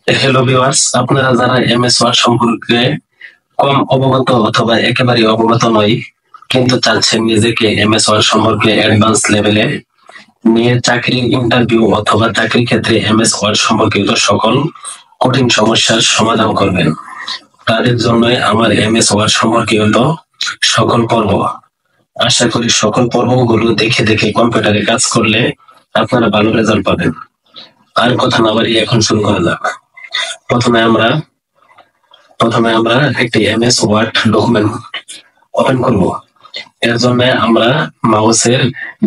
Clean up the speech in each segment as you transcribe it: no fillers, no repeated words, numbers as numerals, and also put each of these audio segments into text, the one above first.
Hello viewers, আপনারা যারা MS word সম্পর্কে কম অবগত অথবা একেবারে অবগত নয় কিন্তু চাচ্ছেন নিজেকে এমএস ওয়ার্ড সম্পর্কে অ্যাডভান্স লেভেলে নিয়ে চাকরি ইন্টারভিউ অথবা চাকরির ক্ষেত্রে এমএস ওয়ার্ড সম্পর্কিত সকল কঠিন সমস্যার সমাধান করবেন, তাদের জন্যই আমার এমএস ওয়ার্ড সম্পর্কিত সকল পর্ব। আশা করি সকল পর্বগুলো দেখে দেখে কম্পিউটারে কাজ করলে আপনারা ভালো রেজাল্ট পাবেন। আর কথা না বাড়িয়ে এখন শুরু করা যাক। প্রথমে আমরা একটি এমএস ওয়ার্ড ডকুমেন্ট ওপেন করব। এর জন্য আমরা মাউসের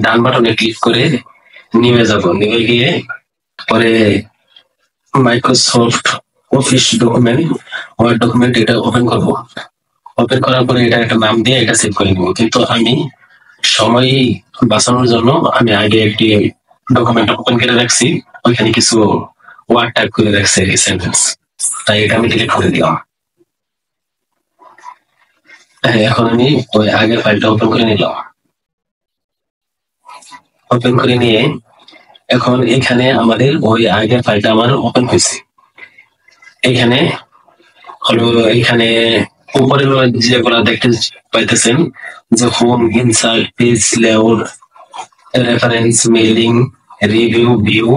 ডান বাটনে ক্লিক করে নিয়ে যাব, নিয়ে গিয়ে পরে Microsoft office document word document এটা ওপেন করব। ওপেন করার পরে এটা একটা নাম দিয়ে এটা সেভ করে নিব, কিন্তু আমি সময় বাঁচানোর জন্য আমি আগে একটি ডকুমেন্ট ওপেন করে রাখছি, ওইখানে কিছু ওয়ার্ড টাইপ করে রাখছি সেন্টেন্স, তাই এটা আমি ডিলিট করে দিলাম। এখন আমি ওই আগের ফাইলটা ওপেন করে নিলাম। ওপেন করে নিয়ে এখন এখানে আমাদের ওই আগের ফাইলটা আমার ওপেন হয়েছে। এখানে হলো এখানে উপরে যেগুলো দেখতে পাইতেছেন যে home, insert, page layout, reference, mailing, review, view,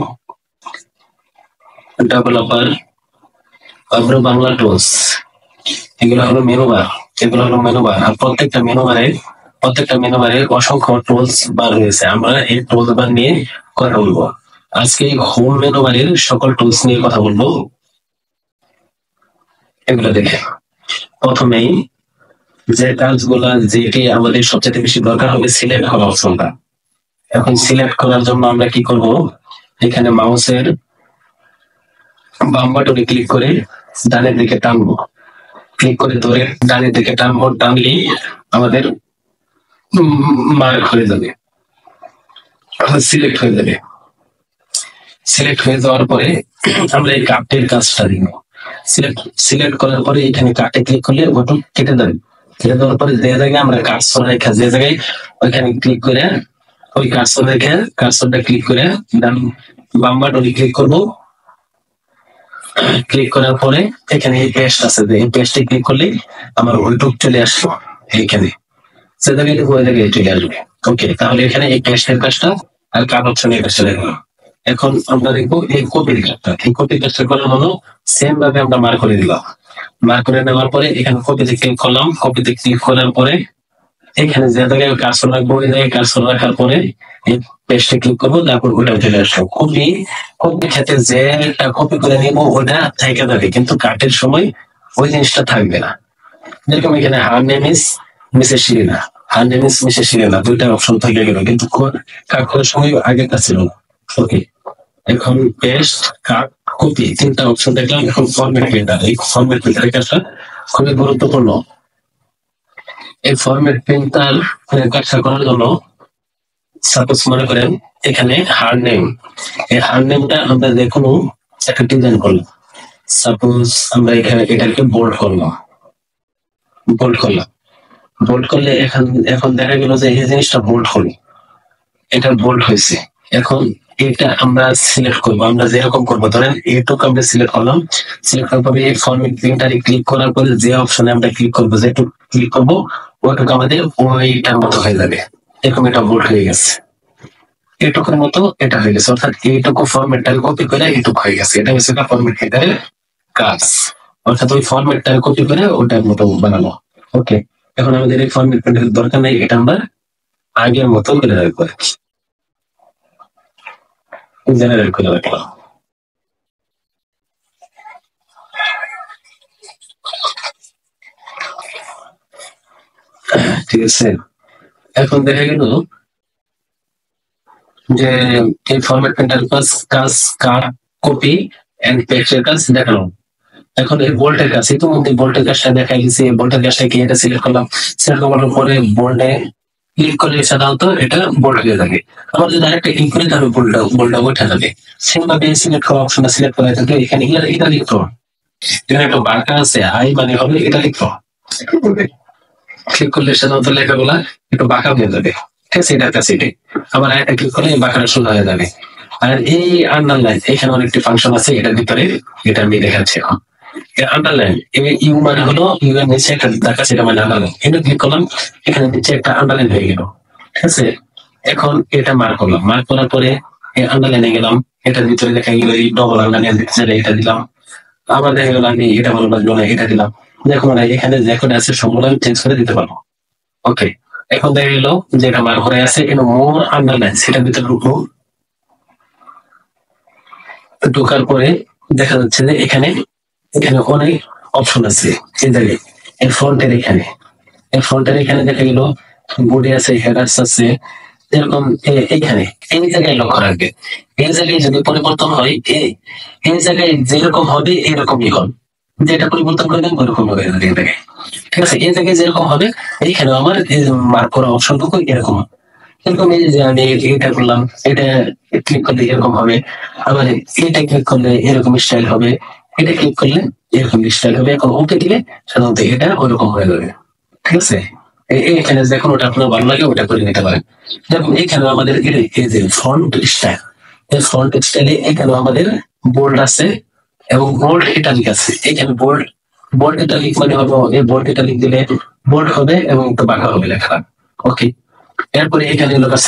developer, অগ্র বাংলা টুলস, এগুলো হলো মেনু বার। আর প্রত্যেকটা মেনু বারের অসংখ্য টুলস বার রয়েছে। আমরা এই টুলস বার নিয়ে কথা বলবো আজকে। হোম মেনু বারের সকল টুলস নিয়ে কথা বলবো। এগুলো দেখে প্রথমেই যে কাজগুলা যেটি আমাদের সবচেয়ে বেশি দরকার হবে সিলেক্ট করা অপশনটা। এখন সিলেক্ট করার জন্য আমরা কি করব, এখানে মাউসের বাম বাটনে ক্লিক করে ডানের দিকে টানবো, ক্লিক করে ধরে ডানের দিকে টানবো। টানলেই আমাদের মার্ক হয়ে যাবে, সিলেক্ট হয়ে যাবে। সিলেক্ট হয়ে যাওয়ার পরে আমরা এই কাটের কাজটা দিব। সিলেক্ট করার পরে এখানে কাটে ক্লিক করলে ওটা কেটে দেবে। কেটে দেওয়ার পরে যে জায়গায় আমরা কার্সর রেখা, যে জায়গায় ওইখানে ক্লিক করে ওই কার্সর রেখে কার্সরটা ক্লিক করে বাম বাটনে ক্লিক করবো। ক্লিক করার পরে এখানে এই পেস্ট আছে, এই পেস্টে ক্লিক করলে আমার ওইটুক চলে আসলো। এইখানে যে জায়গায় ওই জায়গায় চলে আসবে। ওকে, তাহলে এখানে এই পেস্টের কাজটা আর কাট অপশনে কাজটা দেখলাম। এখন আমরা দেখবো এই কপির কাজটা। এই কপির কাজটা করার হলো সেম ভাবে আমরা মার্ক করে দিলাম। মার্ক করে নেওয়ার পরে এখানে কপিতে ক্লিক করলাম। কপিতে ক্লিক করার পরে এখানে যে জায়গায় কার্সর রাখবো, ওই জায়গায় কার্সর রাখার পরে এই পেস্টে ক্লিক করবো, তারপর ওটা চলে আসলো। কপির ক্ষেত্রে যেটা কপি করে নিব ওটা থেকে যাবে, কিন্তু কাটের সময় ওই জিনিসটা থাকবে না। যেরকম এখানে her name is Mrs Shirina, দুইটা অপশন থেকে গেল, কিন্তু কাট করার সময় আগেরটা ছিল না। ওকে, এখন পেস্ট, কাট, কপি তিনটা অপশন দেখলাম। এখন ফরম্যাট প্রিন্টার, এই ফরম্যাট প্রিন্টারের কাজটা খুবই গুরুত্বপূর্ণ। এই ফরম্যাট প্রিন্টার কাজটা করার জন্য সাপোজ মনে করেন এখানে হার নেম, এই হার নেমটা আমরা যে কোনো একটা ডিজাইন করলাম। সাপোজ আমরা এখানে এটাকে বোল্ড করলাম। বোল্ড করলে এখন দেখা গেল যে এই জিনিসটা বোল্ড হলো, এটা বোল্ড হয়েছে। এখন এটা আমরা সিলেক্ট করবো, আমরা যেরকম করবো ধরেন এইটুকু আমরা সিলেক্ট করলাম। সিলেক্ট করার পরে এই ফরম্যাট প্রিন্টারে ক্লিক করার পরে যে অপশনে আমরা ক্লিক করবো, যেটুকু ক্লিক করবো ওইটুকু আমাদের ওইটার মতো হয়ে যাবে। এরকম এটা বোল্ড হয়ে গেছে, এইটুকুর মতো এটা হয়ে গেছে, অর্থাৎ এইটুকু ফরম্যাটটা কপি করে এইটুকু হয়ে গেছে। এটা হচ্ছে ফরম্যাট প্রিন্টারের কাজ, অর্থাৎ ওই ফরম্যাটটা কপি করে ওটার মতো বানানো। ওকে, এখন আমাদের এই ফরম্যাট প্রিন্টারের দরকার নেই, এটা আমরা আগের মতো করে রাখবো, জেনারেট করে রাখলাম। ঠিক আছে, এখন দেখা গেল যে এই ফরম্যাট প্রিন্টার কাজ কাট, কপি এন্ড পেস্টের কাজ দেখালাম। এখন এই বোল্টের কাজ, ইতিমধ্যে বোল্টের কাজটা দেখা গেছে। বোল্টের কাজটা কি, এটা সিলেক্ট করলাম। সিলেক্ট করার পরে বোল্ডে ক্লিক করলে সাধারণত এটা বোল্ড হয়ে যাবে। আমার যদি আরেকটা ক্লিক করি তাহলে বোল্ডটা উঠে যাবে। সেম ভাবে সিলেক্ট করা অপশনটা সিলেক্ট করা থাকলে এখানে এটা লিখতে হবে। এখানে একটা বাঁকা আছে, আই মানে হবে এটা লিখতে হবে। ক্লিক করলে সাধারণত লেখাগুলা একটু বাঁকা হয়ে যাবে। ঠিক আছে, এটার কাছে এটাই। আবার আরেকটা ক্লিক করলে বাঁকাটা সোজা হয়ে যাবে। আর এই আন্ডারলাইন এখানে অনেকটি ফাংশন আছে, এটার ভিতরে এটা আমি দেখাচ্ছি এখন। আন্ডারলাইন ইউ মানে হলো ইউ এর নিচে একটা দাগ আছে, এটা মানে আন্ডারলাইন। এটা ক্লিক করলাম, এখানে নিচে একটা আন্ডারলাইন হয়ে গেল, ঠিক আছে। এখন এটা মার্ক করলাম, মার্ক করার পরে আন্ডারলাইনে গেলাম, এটার ভিতরে দেখা গেল এই ডবল আন্ডারলাইন দিতে চাইলে এটা দিলাম, আবার দেখা গেল আমি এটা ভালো লাগলো না এটা দিলাম। দেখুন এখানে যে কটা আছে সবগুলো আমি চেঞ্জ করে দিতে পারবো। ওকে, এখন দেখা গেল যে এটা মার্ক হয়ে আছে, কিন্তু মোর আন্ডারলাইন সেটার ভিতরে ঢুকবো। ঢোকার পরে দেখা যাচ্ছে যে এখানে এখানে অনেক অপশন আছে। এই জায়গায় এর ফ্রন্টের এখানে দেখা গেল বডি আছে, হেডার্স আছে, এরকম এইখানে এই জায়গায় লক্ষ্য রাখবে। এই জায়গায় যদি পরিবর্তন হয় এই জায়গায় যেরকম হবে এরকমই হবে, যেটা পরিবর্তন করে দেন ওরকম হবে এই জায়গায়, ঠিক আছে। এই জায়গায় যেরকম হবে এইখানে আমার মার্ক করা অপশনটুকু এরকম। এরকম এই যে আমি এটা করলাম, এটা ক্লিক করলে এরকম হবে, আবার এটা ক্লিক করলে এরকম স্টাইল হবে, এটা ক্লিক করলে এরকম স্টাইল হবে। এখন ওকে দিলে সাধারণত এটা ওইরকম হয়ে যাবে, ঠিক আছে। এখানে দেখুন ওটা আপনার ভালো লাগে ওটা করে নিতে পারেন। দেখুন এখানে আমাদের এই যে ফন্ট স্টাইল, এই ফন্ট স্টাইলে এখানে আমাদের বোল্ড আছে এবং বোল্ড ইটালিক আছে। এখানে বোল্ড ইটালিক মানে হবে, এই বোল্ড ইটালিক দিলে বোল্ড হবে এবং একটু বাঁকা হবে লেখা। ওকে, এরপরে এখানে হলো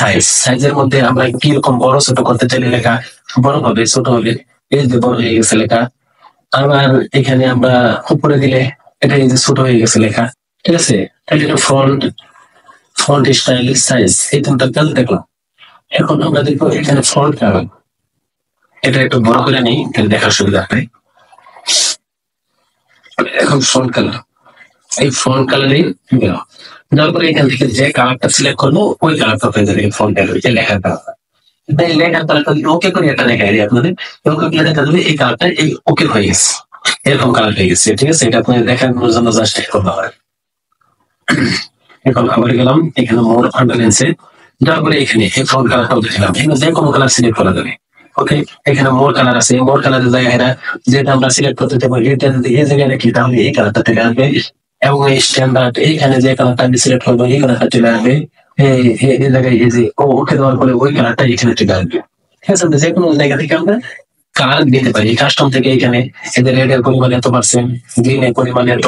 সাইজের মধ্যে আমরা কি রকম বড় ছোট করতে চাইলে লেখা বড় হবে ছোট হবে, এই যে বড় হয়ে গেছে লেখা। আবার এখানে আমরা উপরে দিলে এটা এই যে ছোট হয়ে গেছে লেখা, ঠিক আছে। তাহলে এটা ফন্ট স্টাইল সাইজ এই তিনটা কাজ দেখলাম। এখন আমরা দেখবো এখানে ফন্ট কালার, এটা একটু বড় করে নেই তাহলে দেখার সুবিধা হয়। এখন ফন্ট কালার, এই ফন্ট কালারে গেল, যার পরে এখান থেকে যে কালারটা সিলেক্ট করবো ওই কালারটা হয়ে যাবে ফন্টের ওই যে লেখার কালার। লেখার কালারটা ওকে করে একটা দেখা যায় আপনাদের, ওকে করে দেখা যাবে এই কালারটা এই ওকে হয়ে গেছে, এরকম কালার হয়ে গেছে, ঠিক আছে। এটা আপনাদের দেখানোর জন্য জাস্ট করতে হয়। এখন আবার গেলাম এখানে মোর আন্ডারলাইনসে, যার পরে এখানে এই ফন্ট কালারটাও দেখলাম, এখানে যে কোনো কালার সিলেক্ট করা যাবে। ওকে, এখানে মোর কালার আছে, মোর কালারের জায়গায় যেটা আমরা সিলেক্ট করতে চাইবো এটা যদি এই জায়গায় রাখি তাহলে এই কালারটা থেকে আসবে, এবং এই স্ট্যান্ডার্ড এখানে যে কালারটা আমি সিলেক্ট করবো এই কালারটা চলে আসবে। এই জায়গায় এই যে ওকে দেওয়ার পরে ওই কালারটা এখানে চলে আসবে, ঠিক আছে। যে কোনো জায়গা থেকে আমরা কালার দিতে পারি। কাস্টম থেকে এখানে এদের রেডের পরিমাণ এত পার্সেন্ট, গ্রিনের পরিমাণ এত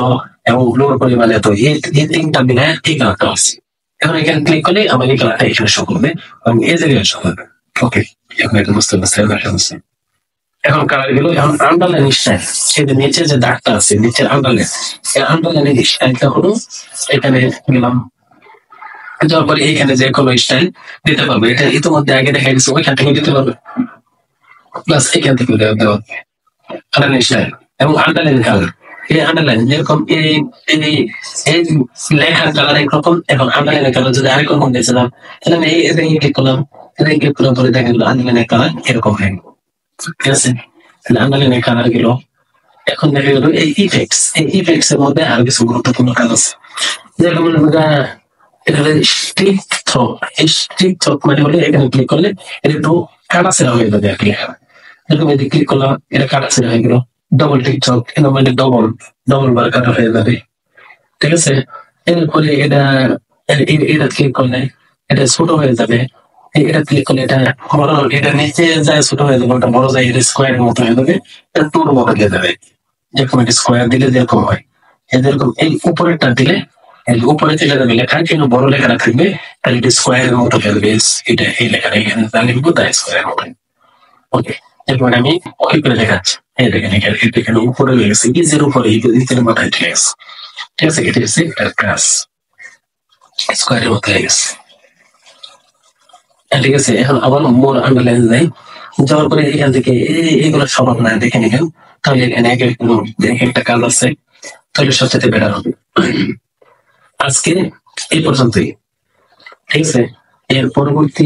এবং ব্লুর পরিমাণ এত, এই তিনটা দিলে এই কালারটা আছে। এখন এখানে ক্লিক করলে আমার এই কালারটা এখানে শো করবে এবং এই জায়গায় শো করবে। ওকে, এখন এটা বুঝতে পারছি। এখন কালার গুলো এখন আন্ডারলাইন স্টাইল, এই যে নিচে যে দাগটা আছে নিচের আন্ডারলাইন, এই আন্ডারলাইনের স্টাইলটা হলো এখানে গেলাম, যাওয়ার পরে এখানে যে কোনো স্টাইল দিতে পারবে। এটা ইতিমধ্যে আগে দেখা গেছে, ওইখান থেকে দিতে পারবে, প্লাস এখান থেকে দেওয়া আন্ডারলাইন স্টাইল এবং আন্ডারলাইন কালার। এই আন্ডারলাইন যেরকম এই লেখার কালার একরকম, এখন আন্ডারলাইনের কালার যদি আরেক রকম দিয়েছিলাম তাহলে আমি এই ক্লিক করলাম, ক্লিক করার পরে দেখা গেল আন্ডারলাইনের কালার এরকম হয়ে গেল, ঠিক আছে। তাহলে আন্ডারলাইনের কালার গেল। এখন দেখা গেল এই ইফেক্টস এর মধ্যে আরো কিছু গুরুত্বপূর্ণ কাজ আছে, যেরকম এটা হলো স্ট্রিক থ্রপ। এই স্ট্রিক থ্রপ মানে হলে এখানে ক্লিক করলে এটা একটু কাটাছেড়া হয়ে যাবে আর কি। এরকম এদিকে ক্লিক করলাম এটা কাটাছেড়া হয়ে গেল। ডবল টিক থ্রপ এটা মানে ডবল বার কাটা হয়ে যাবে, ঠিক আছে। এরপরে এটা ক্লিক করলে এটা ছোট হয়ে যাবে, এটা ক্লিক করলে এটা বড়, এটা নিচে যায় ছোট হয়ে যাবে, ওটা বড় যায় এটা স্কোয়ারের মতো হয়ে যাবে, এটা টুর মতো হয়ে যাবে। যেরকম এটা স্কোয়ার দিলে যেরকম হয়, যেরকম এই উপরেরটা দিলে উপরে চলে যাবে লেখা, কিন্তু বড় লেখাটা থাকবে তাহলে এটা স্কোয়ারের মতো হয়ে যাবে। এটা এই লেখাটা এখানে লিখবো তাই স্কোয়ারের মতো। ওকে, এরপর আমি ওকে করে দেখাচ্ছি। এই দেখেন এখানে উপরে হয়ে গেছে, ইজের উপরে ইজের মাথায় ঠিক আছে, ঠিক আছে। এটা হচ্ছে এটার ক্লাস স্কোয়ারের মতো হয়ে গেছে, ঠিক আছে। এখন আবার মোর আন্ডারলাইন যাই, যাওয়ার পরে এখান থেকে এইগুলো সব আপনারা দেখে নিবেন, তাহলে এখানে একটা কাজ আছে, তাহলে সবচেয়ে বেটার হবে। আজকে এই পর্যন্তই, ঠিক আছে। এর পরবর্তী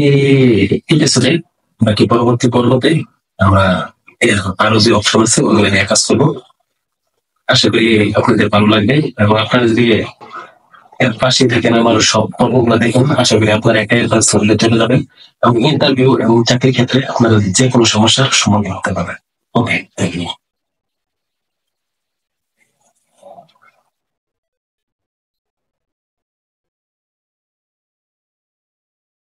এপিসোডে বাকি পরবর্তী পর্বতে আমরা আরো যে অপশন আছে ওগুলো নিয়ে কাজ করবো। আশা করি আপনাদের ভালো লাগবে এবং আপনারা যদি এর পাশে থাকেন আমার সব পর্বগুলো দেখুন, আশা করি আপনারা একাই কাজ করলে চলে যাবেন এবং ইন্টারভিউ এবং চাকরির ক্ষেত্রে আপনারা যে কোনো সমস্যার সমাধান হতে পারবেন। ওকে, থ্যাংক ইউ।